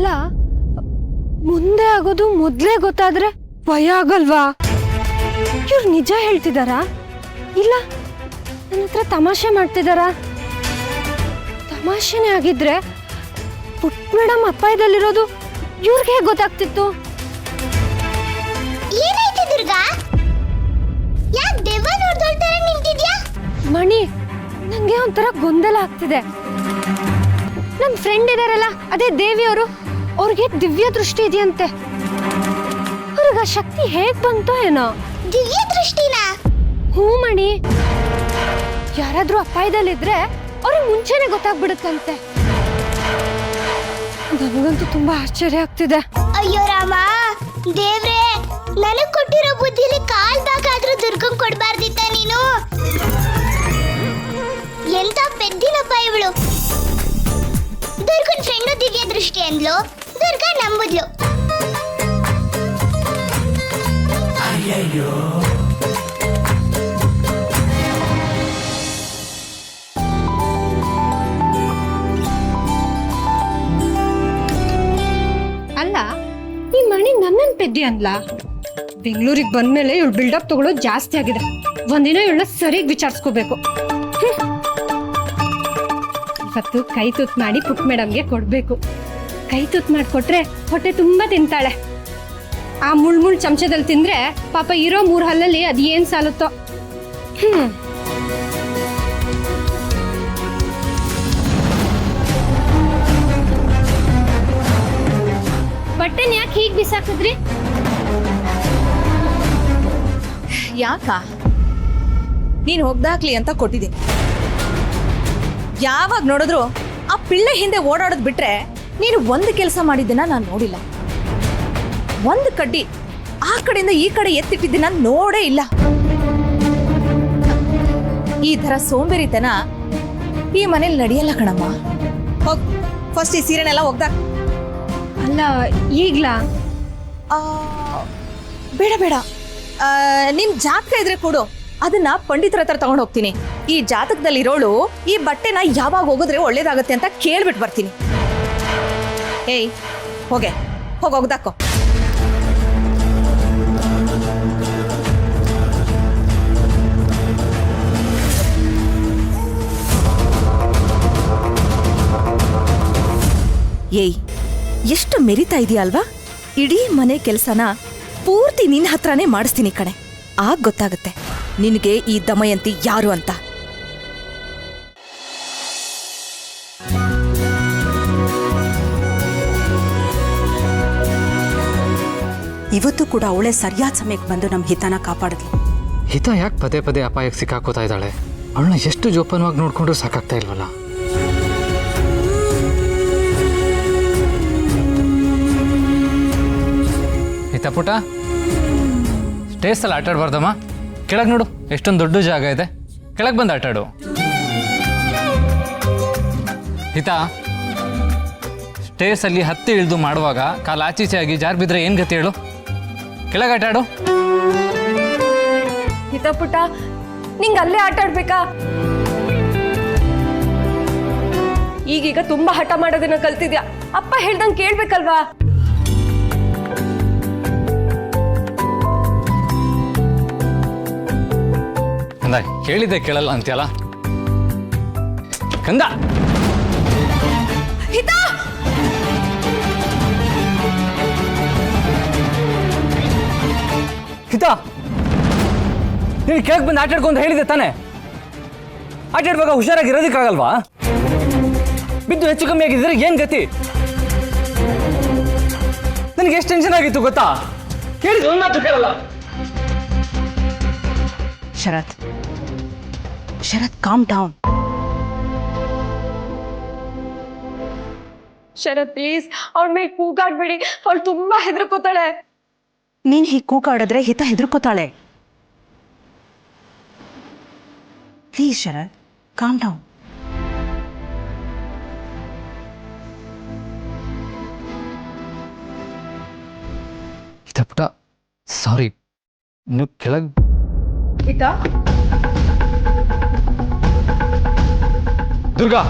ಅಲ್ಲ, ಮುಂದೆ ಆಗೋದು ಮೊದ್ಲೇ ಗೊತ್ತಾದ್ರೆ ಭಯ ಆಗಲ್ವಾ? ಇವ್ರು ನಿಜ ಹೇಳ್ತಿದಾರಾ ಇಲ್ಲ ನನ್ನ ಹತ್ರ ತಮಾಷೆ ಮಾಡ್ತಿದಾರಾ? ತಮಾಷೆನೇ ಆಗಿದ್ರೆ ಪುಟ್ ಮೇಡಮ್ ಅಪಾಯದಲ್ಲಿರೋದು ಇವ್ರಿಗೆ ಹೇಗೆ ಗೊತ್ತಾಗ್ತಿತ್ತು? ಏನಾಯ್ತು ದುರ್ಗಾ? ಯಾಕೆ ದೆವ್ವ ನೋಡ್ದೋಳ್ತಾರೆ ನಿಂತಿದ್ಯಾ? ಮಣಿ, ನಂಗೆ ಒಂಥರ ಗೊಂದಲ ಆಗ್ತಿದೆ. ನನ್ನ ಫ್ರೆಂಡ್ ಇದಾರಲ್ಲ, ಅದೇ ದೇವಿ ಅವರು, ಅವ್ರಿಗೆ ದಿವ್ಯ ದೃಷ್ಟಿ ಇದೆಯಂತೆ. ಅವ್ರಿಗೆ ಆ ಶಕ್ತಿ ಹೇಗ್ ಬಂತೋ ಏನೋ. ದಿವ್ಯ ದೃಷ್ಟಿನ? ಹ್ಞೂ ಮಣಿ, ಯಾರಾದ್ರೂ ಅಪಾಯದಲ್ಲಿದ್ರೆ ಅವ್ರಿಗೆ ಮುಂಚೆನೆ ಗೊತ್ತಾಗ್ಬಿಡುತ್ತಂತೆ. ನನಗಂತೂ ತುಂಬಾ ಆಶ್ಚರ್ಯ ಆಗ್ತಿದೆ. ಅಯ್ಯೋ ರಾಮ ದೇವ್ರೆ, ನನಗ್ ಕೊಟ್ಟಿರೋ ಬುದ್ಧಿಲಿ ಕಾಲ್ ಬಾಗಾದ್ರೂ ದುರ್ಗಂ ಕೊಡ್ಬಾರ್ದಿತ್ತ ನೀನು? ಎಂತ ಪೆದ್ದಿನಪ್ಪ ಇವಳು. ದುರ್ಗನ್ ಫ್ರೆಂಡು ದಿವ್ಯ ದೃಷ್ಟಿ ಅಂದ್ಲು, ದುರ್ಗಾ ನಂಬುದ್ಲು. ಅಯ್ಯಯ್ಯೋ, ಅಲ್ಲ, ಈ ಮಣಿ ನನ್ನನ್ ಪೆದ್ದಿ ಅನ್ಲ. ಬೆಂಗಳೂರಿಗೆ ಬಂದ್ಮೇಲೆ ಇವಳು ಬಿಲ್ಡಪ್ ತಗೊಳ್ಳೋದು ಜಾಸ್ತಿ ಆಗಿದೆ. ಒಂದಿನ ಇವಳನ್ನ ಸರಿಯಾಗಿ ವಿಚಾರಿಸ್ಕೋಬೇಕು. ಇವತ್ತು ಕೈ ತುತ್ತು ಮಾಡಿ ಪುಟ್ ಮೇಡಮ್ಗೆ ಕೊಡ್ಬೇಕು. ಕೈ ತುತ್ತು ಮಾಡಿಕೊಟ್ರೆ ಹೊಟ್ಟೆ ತುಂಬಾ ತಿಂತಾಳೆ. ಆ ಮುಳ್ ಚಮಚದಲ್ಲಿ ತಿಂದ್ರೆ ಪಾಪ ಇರೋ 3 ಹಲ್ಲಲ್ಲಿ ಅದು ಏನ್ ಸಾಲುತ್ತೋ. ಬಟ್ಟೆನ ಯಾಕೆ ಹೀಗೆ ಬಿಸಾಕಿದ್ರಿ? ಯಾಕ ನೀನ್ ಹೋಗ್ದಾಕ್ಲಿ ಅಂತ ಕೊಟ್ಟಿದ್ದೀನಿ. ಯಾವಾಗ ನೋಡಿದ್ರು ಆ ಪಿಳ್ಳೆ ಹಿಂದೆ ಓಡಾಡೋದ್ ಬಿಟ್ರೆ ನೀನು ಒಂದು ಕೆಲಸ ಮಾಡಿದ್ದನ್ನ ನಾನು ನೋಡಿಲ್ಲ. ಒಂದು ಕಡ್ಡಿ ಆ ಕಡೆಯಿಂದ ಈ ಕಡೆ ಎತ್ತಿಟ್ಟಿದ್ದನ್ನ ನೋಡೇ ಇಲ್ಲ. ಈ ತರ ಸೋಂಬೇರಿತನ ಈ ಮನೇಲಿ ನಡೆಯಲ್ಲ ಕಣಮ್ಮ. ಹೋಗ್ ಫಸ್ಟ್ ಈ ಸೀರೆನೆಲ್ಲ ಒಗ್ದಾಕ್. ಅಲ್ಲ, ಈಗ್ಲಾ? ಬೇಡ ಬೇಡ, ನಿನ್ ಜಾತಕ ಇದ್ರೆ ಕೊಡು, ಅದನ್ನ ಪಂಡಿತರ ಹತ್ರ ತಗೊಂಡು ಹೋಗ್ತೀನಿ. ಈ ಜಾತಕದಲ್ಲಿರೋಳು ಈ ಬಟ್ಟೆನ ಯಾವಾಗ ಹೋಗಿದ್ರೆ ಒಳ್ಳೇದಾಗತ್ತೆ ಅಂತ ಕೇಳ್ಬಿಟ್ಟು ಬರ್ತೀನಿ. ಏಯ್ ಹೋಗೆ, ಹೋಗ್ದಾಕೋ. ಏಯ್, ಎಷ್ಟು ಮೆರಿತಾ ಇದೆಯಲ್ವಾ? ಇಡೀ ಮನೆ ಕೆಲಸನ ಪೂರ್ತಿ ನಿನ್ನ ಹತ್ರನೇ ಮಾಡಿಸ್ತೀನಿ ಕಣೆ. ಆಗ ಗೊತ್ತಾಗುತ್ತೆ ನಿನಗೆ ಈ ದಮಯಂತಿ ಯಾರು ಅಂತ. ಇವತ್ತು ಕೂಡ ಅವಳೇ ಸರಿಯಾದ ಸಮಯಕ್ಕೆ ಬಂದು ನಮ್ಮ ಹಿತನ ಕಾಪಾಡಿದ್ಲು. ಹಿತ ಯಾಕೆ ಪದೇ ಪದೇ ಅಪಾಯಕ್ಕೆ ಸಿಕ್ಕಾಕೋತಾ ಇದ್ದಾಳೆ? ಅವಳನ್ನ ಎಷ್ಟು ಜೋಪಾನವಾಗಿ ನೋಡ್ಕೊಂಡ್ರು ಸಾಕಾಗ್ತಾ ಇಲ್ವಲ್ಲ. ಹಿತ ಪುಟ, ಸ್ಟೇಜಲ್ಲಿ ಆಟಾಡ್ಬಾರ್ದಮ್ಮ. ಕೆಳಗೆ ನೋಡು, ಎಷ್ಟೊಂದು ದೊಡ್ಡ ಜಾಗ ಇದೆ, ಕೆಳಗೆ ಬಂದು ಆಟಾಡು. ಹಿತ, ಸ್ಟೇಜಲ್ಲಿ ಹತ್ತಿ ಇಳಿದು ಮಾಡುವಾಗ ಕಾಲು ಆಚೀಚೆ ಆಗಿ ಜಾರ್ ಬಿದ್ದರೆ ಏನು ಗತಿ ಹೇಳು? ಕೆಳಗೆ ಆಟಾಡು. ಹಿತ ಪುಟ, ನಿಂಗೆ ಅಲ್ಲೇ ಆಟಾಡ್ಬೇಕಾ? ಈಗೀಗ ತುಂಬಾ ಹಠ ಮಾಡೋದನ್ನ ಕಲ್ತಿದ್ಯಾ. ಅಪ್ಪ ಹೇಳ್ದಂಗೆ ಕೇಳ್ಬೇಕಲ್ವಾ? ಕಂದ, ಹೇಳಿದ್ದೆ ಕೇಳಲ್ಲ ಅಂತ್ಯಲ್ಲ ಕಂದ. ಹಿತ, ಹಿತ, ನೀನು ಕೆಳಗೆ ಬಂದು ಆಟಾಡ್ಕೊಂತ ಹೇಳಿದೆ ತಾನೆ? ಆಟಾಡುವಾಗ ಹುಷಾರಾಗಿರೋದಕ್ಕಾಗಲ್ವಾ? ಬಿದ್ದು ಹೆಚ್ಚು ಕಮ್ಮಿ ಆಗಿದ್ರೆ ಏನ್ ಗತಿ? ನನಗೆ ಎಷ್ಟು ಟೆನ್ಷನ್ ಆಗಿತ್ತು ಗೊತ್ತಾ? ಹೇಳಿದ ಒಂದು ಮಾತು ಕೇಳಲ್ಲ. ಶರತ್, ಕಾಮ್ ಡೌನ್. ಶರತ್ ಪ್ಲೀಸ್, ಅವಳ ಮೇಲೆ ಕೂಗಾಡ್ಬೇಡಿ. ಅವಳು ತುಂಬಾ ಹೆದರ್ಕೋತಾಳೆ. ನೀನ್ ಹೀಗೆ ಕೂಗಾಡಿದ್ರೆ ಹಿತ ಹೆದರ್ಕೋತಾಳೆ. Please Sharath, calm down. Hita ಪುಟ, ಸಾರಿ, ನೀವು ಕೆಳಗೆ. ಹಿತ, ದುರ್ಗಾ,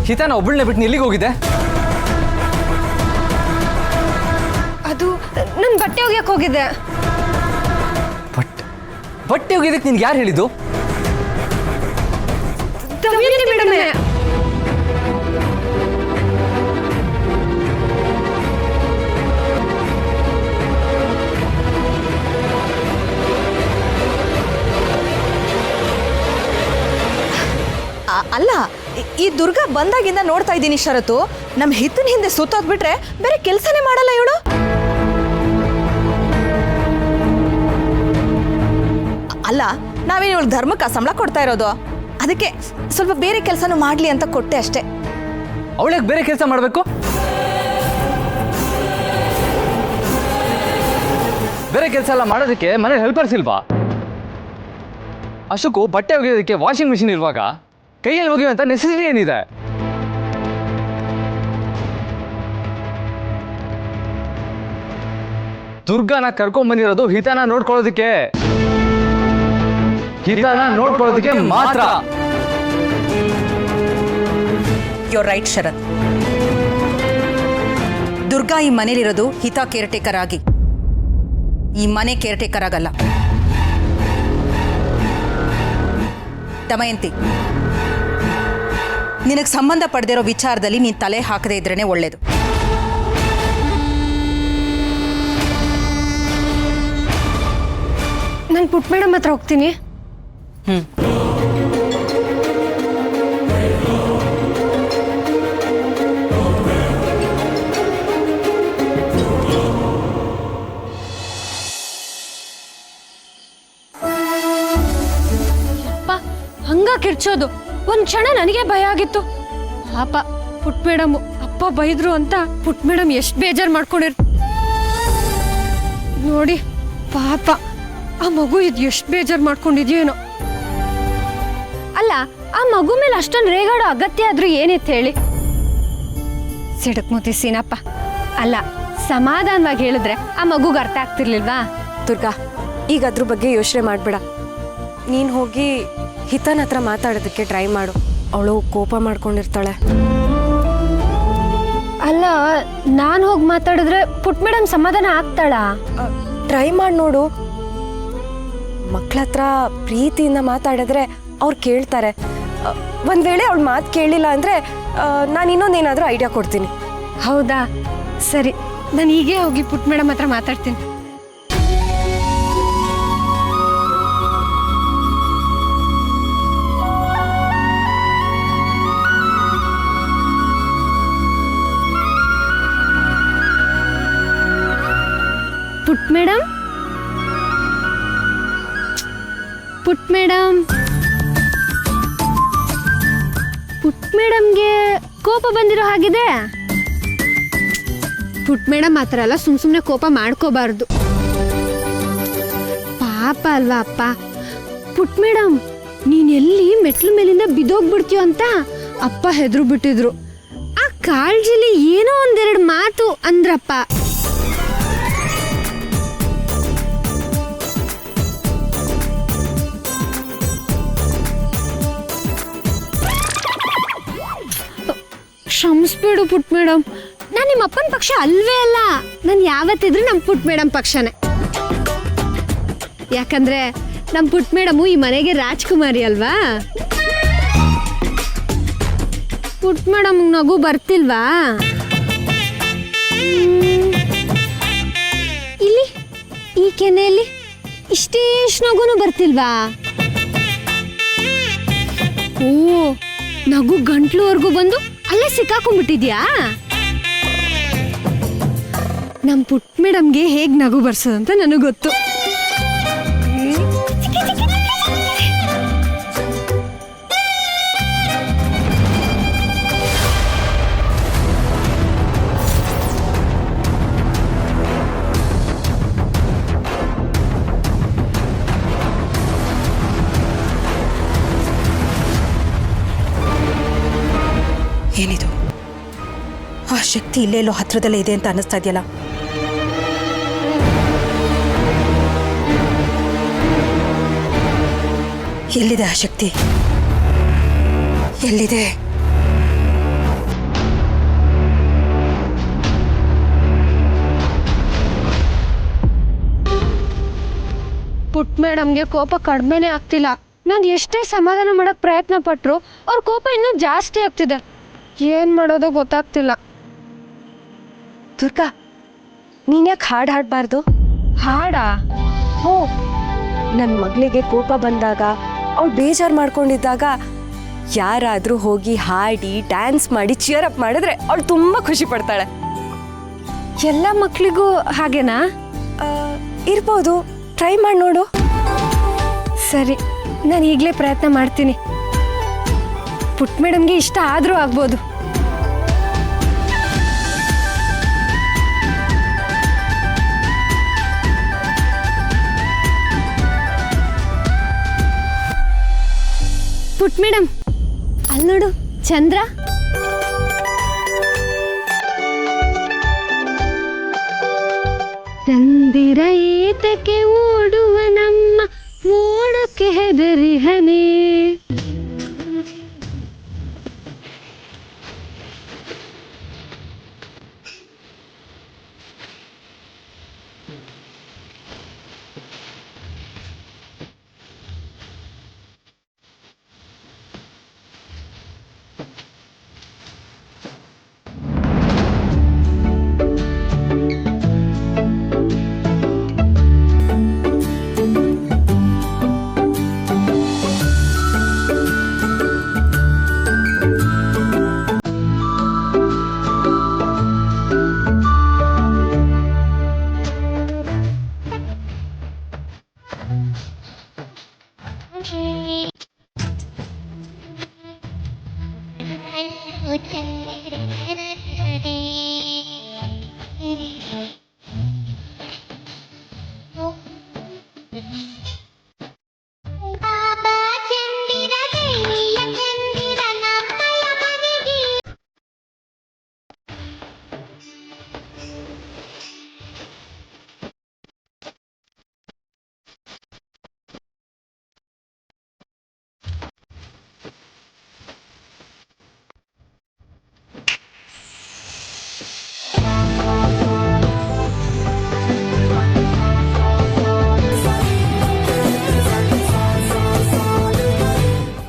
ಹಿತನ ಒಬ್ಬಳನ್ನೇ ಬಿಟ್ಟು ಎಲ್ಲಿಗೆ ಹೋಗಿದೆ? ಅದು ನನ್ನ ಬಟ್ಟೆ ಒಗ್ಯಕ್ಕೆ ಹೋಗಿದ್ದೆ. ಬಟ್ಟೆ ಒಗೆದಕ್ಕೆ ನಿನ್ಗೆ ಯಾರು ಹೇಳಿದ್ದು? ದಮಯಂತಿ ಮೇಡಮ್. ಅಲ್ಲ, ಈ ದುರ್ಗಾ ಬಂದಾಗಿಂದ ನೋಡ್ತಾ ಇದ್ದೀನಿ ಶರತ್ತು, ನಮ್ಮ ಹಿತ್ತನ ಹಿಂದೆ ಸುತ್ತೋದ್ಬಿಟ್ರೆ ಬೇರೆ ಕೆಲಸನೇ ಮಾಡಲ್ಲ ಇವಳು. ಅಲ್ಲ, ನಾವೇನು ಇವಳು ಧರ್ಮಕ್ಕೆ ಸಂಬಳ ಕೊಡ್ತಾ ಇರೋದು, ಅದಕ್ಕೆ ಸ್ವಲ್ಪ ಬೇರೆ ಕೆಲಸನೂ ಮಾಡ್ಲಿ ಅಂತ ಕೊಟ್ಟೆ ಅಷ್ಟೇ. ಅವಳಿಗೆ ಬೇರೆ ಕೆಲಸ ಮಾಡಬೇಕು? ಬೇರೆ ಕೆಲಸ ಎಲ್ಲ ಮಾಡೋದಕ್ಕೆ ಮನೇಲಿ ಹೆಲ್ಪರ್ಸ್ ಇಲ್ವಾ? ಅಷ್ಟಕ್ಕೂ ಬಟ್ಟೆ ಒಗೆಯೋದಕ್ಕೆ ವಾಷಿಂಗ್ ಮಿಷಿನ್ ಇರುವಾಗ ಕೈಯಲ್ಲಿ ಒಗೆಯುವಂತ ನೆಸೆಸಿಟಿ ಏನಿದೆ? ದುರ್ಗಾನ ಕರ್ಕೊಂಡ್ ಬಂದಿರೋದು ಹಿತನ ನೋಡ್ಕೊಳ್ಳೋದಕ್ಕೆ ಮಾತ್ರ. ಯೋರ್ ರೈಟ್ ಶರತ್. ದುರ್ಗಾ ಈ ಮನೇಲಿರೋದು ಹಿತ ಕೇರ್ಟೇಕರ್ ಆಗಿ, ಈ ಮನೆ ಕೇರ್ಟೇಕರ್ ಆಗಲ್ಲ. ದಮಯಂತಿ, ನಿನಗೆ ಸಂಬಂಧ ಪಡೆದಿರೋ ವಿಚಾರದಲ್ಲಿ ನೀನು ತಲೆ ಹಾಕದೇ ಇದ್ರೇನೆ ಒಳ್ಳೇದು. ನಾನು ಪುಟ್ ಮೇಡಮ್ ಹತ್ರ ಹೋಗ್ತೀನಿ. ಅಪ್ಪ ಹಂಗ ಕಿರ್ಚೋದು ಒಂದ್ ಕ್ಷಣ ನನಗೆ ಭಯ ಆಗಿತ್ತು. ಪಾಪ ಪುಟ್ ಮೇಡಮ್ ಅಪ್ಪ ಬೈದ್ರು ಅಂತ ಪುಟ್ ಮೇಡಮ್ ಎಷ್ಟು ಬೇಜಾರು ಮಾಡ್ಕೊಂಡಿರ್ ನೋಡಿ. ಪಾಪ ಆ ಮಗು ಇದು ಎಷ್ಟು ಬೇಜಾರು ಮಾಡ್ಕೊಂಡಿದ್ಯೇನೋ. ಅಲ್ಲ, ಆ ಮಗು ಮೇಲೆ ಅಷ್ಟೊಂದು ರೇಗಾಡೋ ಅಗತ್ಯ ಆದ್ರೂ ಏನಿತ್ತು ಹೇಳಿ? ಸಿಡಕ್ ಮುತಿ ಸೀನಪ್ಪ. ಅಲ್ಲ, ಸಮಾಧಾನವಾಗಿ ಹೇಳಿದ್ರೆ ಆ ಮಗುಗೆ ಅರ್ಥ ಆಗ್ತಿರ್ಲಿಲ್ವಾ? ದುರ್ಗಾ, ಈಗ ಅದ್ರ ಬಗ್ಗೆ ಯೋಚನೆ ಮಾಡಬೇಡ. ನೀನು ಹೋಗಿ ಹಿತನ ಹತ್ರ ಮಾತಾಡೋದಕ್ಕೆ ಟ್ರೈ ಮಾಡು. ಅವಳು ಕೋಪ ಮಾಡ್ಕೊಂಡಿರ್ತಾಳೆ. ಅಲ್ಲ, ನಾನು ಹೋಗಿ ಮಾತಾಡಿದ್ರೆ ಪುಟ್ ಮೇಡಮ್ ಸಮಾಧಾನ ಆಗ್ತಾಳಾ? ಟ್ರೈ ಮಾಡಿ ನೋಡು. ಮಕ್ಕಳ ಹತ್ರ ಪ್ರೀತಿಯಿಂದ ಮಾತಾಡಿದ್ರೆ ಅವ್ರು ಕೇಳ್ತಾರೆ. ಒಂದು ವೇಳೆ ಅವಳು ಮಾತು ಕೇಳಲಿಲ್ಲ ಅಂದರೆ ನಾನು ಇನ್ನೊಂದೇನಾದರೂ ಐಡಿಯಾ ಕೊಡ್ತೀನಿ. ಹೌದಾ? ಸರಿ, ನಾನು ಈಗೇ ಹೋಗಿ ಪುಟ್ ಮೇಡಮ್ ಹತ್ರ ಮಾತಾಡ್ತೀನಿ. ಪುಟ್ ಮೇಡಮ್, ಪುಟ್ ಮೇಡಮ್, ಪುಟ್ ಮೇಡಮ್ಗೆ ಕೋಪ ಬಂದಿರೋ ಹಾಗಿದೆ. ಪುಟ್ ಮೇಡಮ್ ಆ ಥರ ಎಲ್ಲ ಸುಮ್ಮನೆ ಕೋಪ ಮಾಡ್ಕೋಬಾರ್ದು. ಪಾಪ ಅಲ್ವಾ ಅಪ್ಪ. ಪುಟ್ ಮೇಡಮ್, ನೀನ್ ಎಲ್ಲಿ ಮೆಟ್ಲು ಮೇಲಿಂದ ಬಿದ್ದೋಗ್ಬಿಡ್ತೀಯೋ ಅಂತ ಅಪ್ಪ ಹೆದ್ರು ಬಿಟ್ಟಿದ್ರು. ಆ ಕಾಳಜಿಲಿ ಏನೋ ಒಂದೆರಡು ಮಾತು ಅಂದ್ರಪ್ಪ. ಕ್ಷಮಿಸ್ಬೇಡು ಪುಟ್ ಮೇಡಮ್, ನಾನು ನಿಮ್ಮ ಅಪ್ಪನ ಪಕ್ಷ ಅಲ್ವೇ ಅಲ್ಲ. ನಾನು ಯಾವತ್ತಿದ್ರು ನಮ್ಮ ಪುಟ್ ಮೇಡಮ್ ಪಕ್ಷನೇ. ಯಾಕಂದ್ರೆ ನಮ್ಮ ಪುಟ್ ಮೇಡಮು ಈ ಮನೆಗೆ ರಾಜ್ಕುಮಾರಿ ಅಲ್ವಾ? ಪುಟ್ ಮೇಡಮ್ ನಗು ಬರ್ತಿಲ್ವಾ? ಇಲ್ಲಿ ಈ ಕೆನೆಯಲ್ಲಿ ಇಷ್ಟೇಷ್ಟು ನಗುನು ಬರ್ತಿಲ್ವಾ? ಓ, ನಗು ಗಂಟ್ಲುವರೆಗೂ ಬಂದು ಅಲ್ಲೇ ಸಿಕ್ಕಾಕೊಂಡ್ಬಿಟ್ಟಿದ್ಯಾ? ನಮ್ ಪುಟ್ ಮೇಡಮ್ಗೆ ಹೇಗ್ ನಗು ಬರ್ಸೋದಂತ ನನಗೆ ಗೊತ್ತು. ಏನಿದು? ಆ ಶಕ್ತಿ ಇಲ್ಲೆಲ್ಲೋ ಹತ್ರದಲ್ಲೇ ಇದೆ ಅಂತ ಅನ್ನಿಸ್ತಾ ಇದೆಯಲ್ಲ. ಎಲ್ಲಿದೆ ಆ ಶಕ್ತಿ? ಎಲ್ಲಿದೆ? ಪುಟ್ ಮೇಡಮ್ಗೆ ಕೋಪ ಕಡಿಮೆನೇ ಆಗ್ತಿಲ್ಲ. ನಾನು ಎಷ್ಟೇ ಸಮಾಧಾನ ಮಾಡಕ್ ಪ್ರಯತ್ನ ಪಟ್ರು ಅವ್ರ ಕೋಪ ಇನ್ನೂ ಜಾಸ್ತಿ ಆಗ್ತಿದೆ. ಏನ್ ಮಾಡೋದೋ ಗೊತ್ತಾಗ್ತಿಲ್ಲ. ದುರ್ಗಾ, ನೀನ್ಯಾಕೆ ಹಾಡು ಹಾಡಬಾರ್ದು? ಹಾಡಾ? ಹೋ, ನನ್ನ ಮಗಳಿಗೆ ಕೋಪ ಬಂದಾಗ, ಅವಳು ಬೇಜಾರು ಮಾಡ್ಕೊಂಡಿದ್ದಾಗ ಯಾರಾದರೂ ಹೋಗಿ ಹಾಡಿ ಡ್ಯಾನ್ಸ್ ಮಾಡಿ ಚಿಯರ್ ಅಪ್ ಮಾಡಿದ್ರೆ ಅವಳು ತುಂಬ ಖುಷಿ ಪಡ್ತಾಳೆ. ಎಲ್ಲ ಮಕ್ಳಿಗೂ ಹಾಗೇನಾ? ಇರ್ಬೋದು, ಟ್ರೈ ಮಾಡಿ ನೋಡು. ಸರಿ, ನಾನು ಈಗಲೇ ಪ್ರಯತ್ನ ಮಾಡ್ತೀನಿ. ಪುಟ್ ಮೇಡಮ್ಗೆ ಇಷ್ಟ ಆದರೂ ಆಗ್ಬೋದು. ಪುಟ್ ಮೇಡಮ್, ಅಲ್ಲಿ ನೋಡು ಚಂದ್ರ. ಚಂದಿರ ಏತಕ್ಕೆ ಓಡುವ ನಮ್ಮ ಮೋಡಕ್ಕೆ ಹೆದರಿಹನೇ.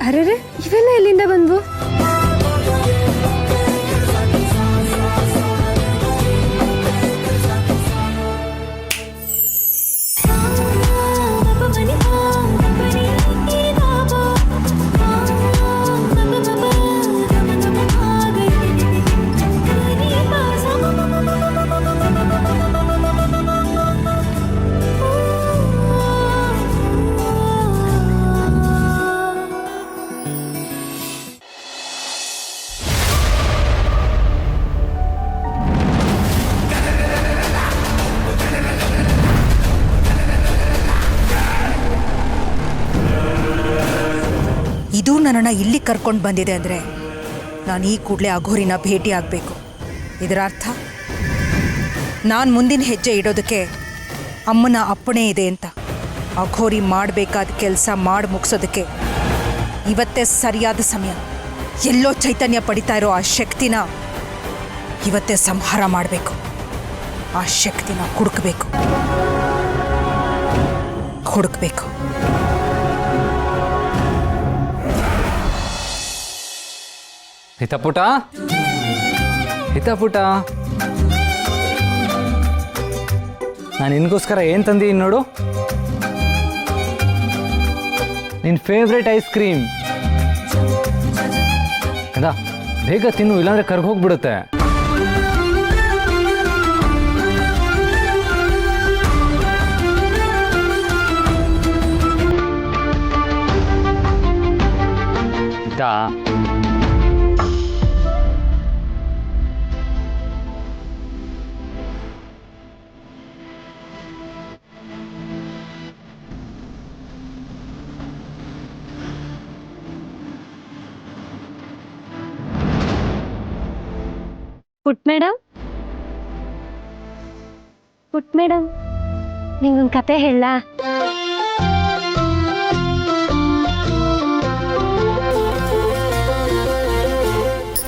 ಅರೆ, ಇವೆಲ್ಲ ಎಲ್ಲಿಂದ ಬಂದ್ವು? ಇದು ನನ್ನನ್ನು ಇಲ್ಲಿ ಕರ್ಕೊಂಡು ಬಂದಿದೆ ಅಂದರೆ ನಾನು ಈ ಕೂಡಲೇ ಅಘೋರಿನ ಭೇಟಿ ಆಗಬೇಕು. ಇದರ ಅರ್ಥ ನಾನು ಮುಂದಿನ ಹೆಜ್ಜೆ ಇಡೋದಕ್ಕೆ ಅಮ್ಮನ ಅಪ್ಪಣೆ ಇದೆ ಅಂತ. ಅಘೋರಿ ಮಾಡಬೇಕಾದ ಕೆಲಸ ಮಾಡಿ ಮುಗಿಸೋದಕ್ಕೆ ಇವತ್ತೇ ಸರಿಯಾದ ಸಮಯ. ಎಲ್ಲೋ ಚೈತನ್ಯ ಪಡಿತಾ ಇರೋ ಆ ಶಕ್ತಿನ ಇವತ್ತೇ ಸಂಹಾರ ಮಾಡಬೇಕು. ಆ ಶಕ್ತಿನ ಹುಡುಕಬೇಕು. ಹಿತಪುಟ, ಹಿತಪುಟ, ನಾನು ನಿನಗೋಸ್ಕರ ಏನು ತಂದೀನಿ ನೋಡು. ನಿನ್ನ ಫೇವ್ರೆಟ್ ಐಸ್ ಕ್ರೀಮ್. ಅದಾ, ಬೇಗ ತಿನ್ನು, ಇಲ್ಲಾಂದ್ರೆ ಕರ್ಗೋಗ್ಬಿಡುತ್ತೆ. ಹಿತಾ, ಪುಟ್ ಮೇಡಮ್, ನಿಂಗೊಂದು ಕತೆ ಹೇಳ.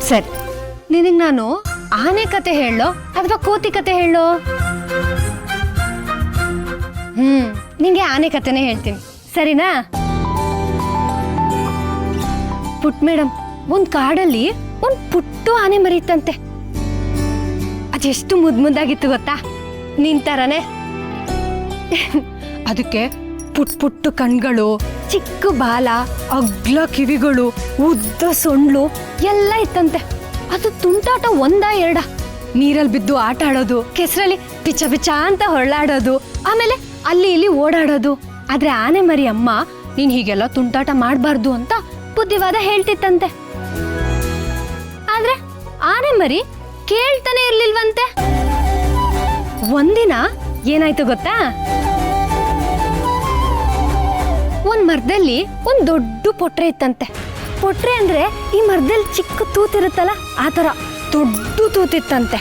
ಸರಿ, ನಿನಗೆ ನಾನು ಆನೆ ಕತೆ ಹೇಳೋ ಅಥವಾ ಕೋತಿ ಕತೆ ಹೇಳೋ? ನಿಂಗೆ ಆನೆ ಕಥೆನೇ ಹೇಳ್ತೀನಿ, ಸರಿನಾ? ಪುಟ್ ಮೇಡಮ್, ಒಂದ್ ಕಾಡಲ್ಲಿ ಒಂದ್ ಪುಟ್ಟು ಆನೆ ಮರೀತಂತೆ. ಅದೆಷ್ಟು ಮುದ್ದಾಗಿತ್ತು ಗೊತ್ತಾ, ನಿನ್ ತರನೇ. ಅದಕ್ಕೆ ಪುಟ್ಟು ಕಣ್ಗಳು, ಚಿಕ್ಕ ಬಾಲ, ಅಗ್ಲ ಕಿವಿಗಳು, ಉದ್ದ ಸೊಂಡ್ಲು ಎಲ್ಲ ಇತ್ತಂತೆ. ಅದು ತುಂಟಾಟ ಒಂದ ಎರಡ, ನೀರಲ್ಲಿ ಬಿದ್ದು ಆಟ ಆಡೋದು, ಕೆಸರಲ್ಲಿ ಪಿಚ ಪಿಚ ಅಂತ ಹೊರಳಾಡೋದು, ಆಮೇಲೆ ಅಲ್ಲಿ ಇಲ್ಲಿ ಓಡಾಡೋದು. ಆದ್ರೆ ಆನೆ ಮರಿ ಅಮ್ಮ ನೀನ್ ಹೀಗೆಲ್ಲ ತುಂಟಾಟ ಮಾಡಬಾರ್ದು ಅಂತ ಬುದ್ಧಿವಾದ ಹೇಳ್ತಿತ್ತಂತೆ. ಆದ್ರೆ ಆನೆ ಮರಿ ಕೇಳ್ತಾನೆ ಇರ್ಲಿಲ್ವಂತೆ. ಒಂದಿನ ಏನಾಯ್ತು ಗೊತ್ತಾ? ಒಂದ್ ಮರದಲ್ಲಿ ಒಂದ್ ದೊಡ್ಡ ಪೊಟ್ರೆ ಇತ್ತಂತೆ. ಪೊಟ್ರೆ ಅಂದ್ರೆ ಈ ಮರದಲ್ಲಿ ಚಿಕ್ಕ ತೂತಿರುತ್ತಲ್ಲ, ಆ ತರ ದೊಡ್ಡ ತೂತಿತ್ತಂತೆ.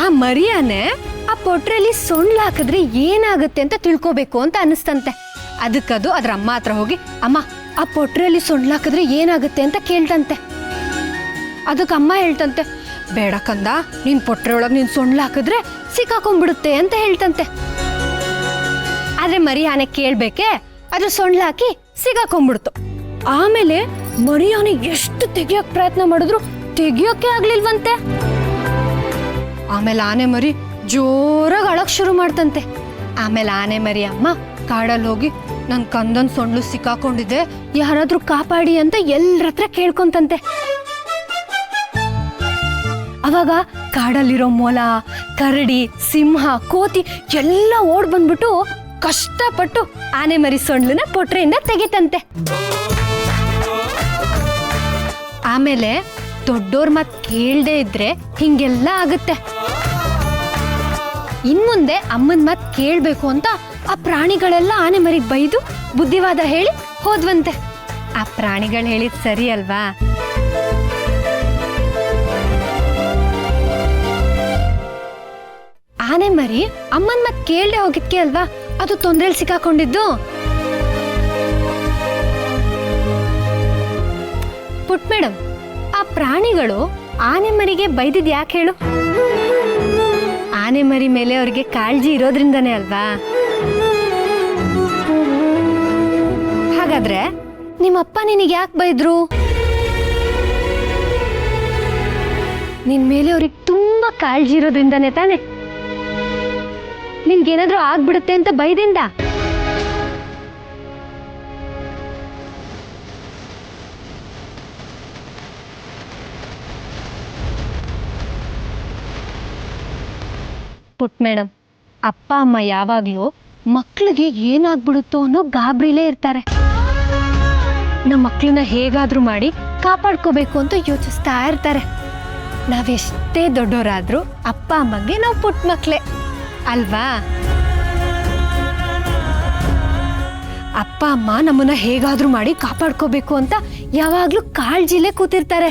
ಆ ಮರಿಯಾನೆ ಆ ಪೊಟ್ರೆಯಲ್ಲಿ ಸೊಂಡ್ಲು ಹಾಕಿದ್ರೆ ಏನಾಗುತ್ತೆ ಅಂತ ತಿಳ್ಕೊಬೇಕು ಅಂತ ಅನಿಸ್ತಂತೆ. ಅದಕ್ಕದು ಅದ್ರ ಅಮ್ಮ ಹತ್ರ ಹೋಗಿ, ಅಮ್ಮ ಆ ಪೊಟ್ರೆಯಲ್ಲಿ ಸೊಂಡ್ಲು ಹಾಕಿದ್ರೆ ಏನಾಗುತ್ತೆ ಅಂತ ಕೇಳ್ತಂತೆ. ಅದಕ್ಕೆ ಅಮ್ಮ ಹೇಳ್ತಂತೆ, ಬೇಡ ಕಂದ, ನೀನ್ ಪೊಟ್ರೆ ಒಳಗೆ ನೀನ್ ಸೊಂಡ್ಲು ಹಾಕಿದ್ರೆ ಸಿಕ್ಕಾಕೊಂಡ್ಬಿಡುತ್ತೆ ಅಂತ ಹೇಳ್ತಂತೆ. ಆದ್ರೆ ಮರಿ ಆನೆ ಕೇಳ್ಬೇಕೆ, ಅದ್ರ ಸೊಂಡ್ಲು ಹಾಕಿ ಸಿಗಾಕೊಂಡ್ಬಿಡ್ತು. ಆಮೇಲೆ ಮರಿ ಆನೆ ಎಷ್ಟು ತೆಗಿಯೋಕ್ ಪ್ರಯತ್ನ ಮಾಡಿದ್ರು ತೆಗಿಯೋಕೆ ಆಗ್ಲಿಲ್ವಂತೆ. ಆಮೇಲೆ ಆನೆ ಮರಿ ಜೋರಾಗಿ ಅಳಕ್ ಶುರು ಮಾಡ್ತಂತೆ. ಆಮೇಲೆ ಆನೆ ಮರಿ ಅಮ್ಮ ಕಾಡಲ್ಲಿ ಹೋಗಿ, ನನ್ ಕಂದನ್ ಸೊಂಡ್ಲು ಸಿಕ್ಕಾಕೊಂಡಿದೆ, ಯಾರಾದ್ರೂ ಕಾಪಾಡಿ ಅಂತ ಎಲ್ಲರ ಹತ್ರ ಕೇಳ್ಕೊಂತಂತೆ. ಅವಾಗ ಕಾಡಲ್ಲಿರೋ ಮೊಲ, ಕರಡಿ, ಸಿಂಹ, ಕೋತಿ ಎಲ್ಲ ಓಡ್ ಬಂದ್ಬಿಟ್ಟು ಕಷ್ಟಪಟ್ಟು ಆನೆ ಮರಿ ಸೊಂಡ್ಲನ್ನ ಪೊಟ್ರೆಯಿಂದ ತೆಗಿತಂತೆ. ಆಮೇಲೆ ದೊಡ್ಡೋರ್ ಮಾತ್ ಕೇಳ್ದೆ ಇದ್ರೆ ಹಿಂಗೆಲ್ಲ ಆಗುತ್ತೆ. ಇನ್ಮುಂದೆ ಅಮ್ಮನ್ ಮಾತ್ ಕೇಳ್ಬೇಕು ಅಂತ ಆ ಪ್ರಾಣಿಗಳೆಲ್ಲ ಆನೆ ಮರಿಗೆ ಬೈದು ಬುದ್ಧಿವಾದ ಹೇಳಿ ಹೋದ್ವಂತೆ. ಆ ಪ್ರಾಣಿಗಳು ಹೇಳಿದ್ ಸರಿ ಅಲ್ವಾ? ಆನೆ ಮರಿ ಅಮ್ಮನ್ ಮಾತ್ ಕೇಳ್ದೆ ಹೋಗಿದ್ಕೆ ಅಲ್ವಾ ಅದು ತೊಂದ್ರೆಲ್ ಸಿಕ್ಕಾಕೊಂಡಿದ್ದು. ಪುಟ್ ಮೇಡಮ್, ಆ ಪ್ರಾಣಿಗಳು ಆನೆ ಮರಿಗೆ ಬೈದಿದ್ ಯಾಕೆ ಹೇಳು? ಆನೆ ಮರಿ ಮೇಲೆ ಅವ್ರಿಗೆ ಕಾಳಜಿ ಇರೋದ್ರಿಂದನೇ ಅಲ್ವಾ? ಹಾಗಾದ್ರೆ ನಿಮ್ಮಪ್ಪ ನಿನಗೆ ಯಾಕೆ ಬೈದ್ರು? ನಿನ್ ಮೇಲೆ ಅವ್ರಿಗೆ ತುಂಬಾ ಕಾಳಜಿ ಇರೋದ್ರಿಂದನೇ ತಾನೆ? ನಿನ್ಗೇನಾದ್ರೂ ಆಗ್ಬಿಡುತ್ತೆ ಅಂತ ಬೈದಿಂದ? ಪುಟ್ ಮೇಡಮ್, ಅಪ್ಪ ಅಮ್ಮ ಯಾವಾಗ್ಲೂ ಮಕ್ಳಿಗೆ ಏನಾಗ್ಬಿಡುತ್ತೋ ಅನ್ನೋ ಗಾಬರಿಲೇ ಇರ್ತಾರೆ. ನಮ್ಮ ಮಕ್ಳನ್ನ ಹೇಗಾದ್ರೂ ಮಾಡಿ ಕಾಪಾಡ್ಕೋಬೇಕು ಅಂತ ಯೋಚಿಸ್ತಾ ಇರ್ತಾರೆ. ನಾವೆಷ್ಟೇ ದೊಡ್ಡವರಾದ್ರೂ ಅಪ್ಪ ಅಮ್ಮಗೆ ನಾವು ಪುಟ್ಟ ಮಕ್ಳೇ ಅಲ್ವಾ? ಅಪ್ಪ ಅಮ್ಮ ನಮ್ಮನ್ನ ಹೇಗಾದ್ರೂ ಮಾಡಿ ಕಾಪಾಡ್ಕೋಬೇಕು ಅಂತ ಯಾವಾಗ್ಲೂ ಕಾಳಜಿಲೇ ಕೂತಿರ್ತಾರೆ.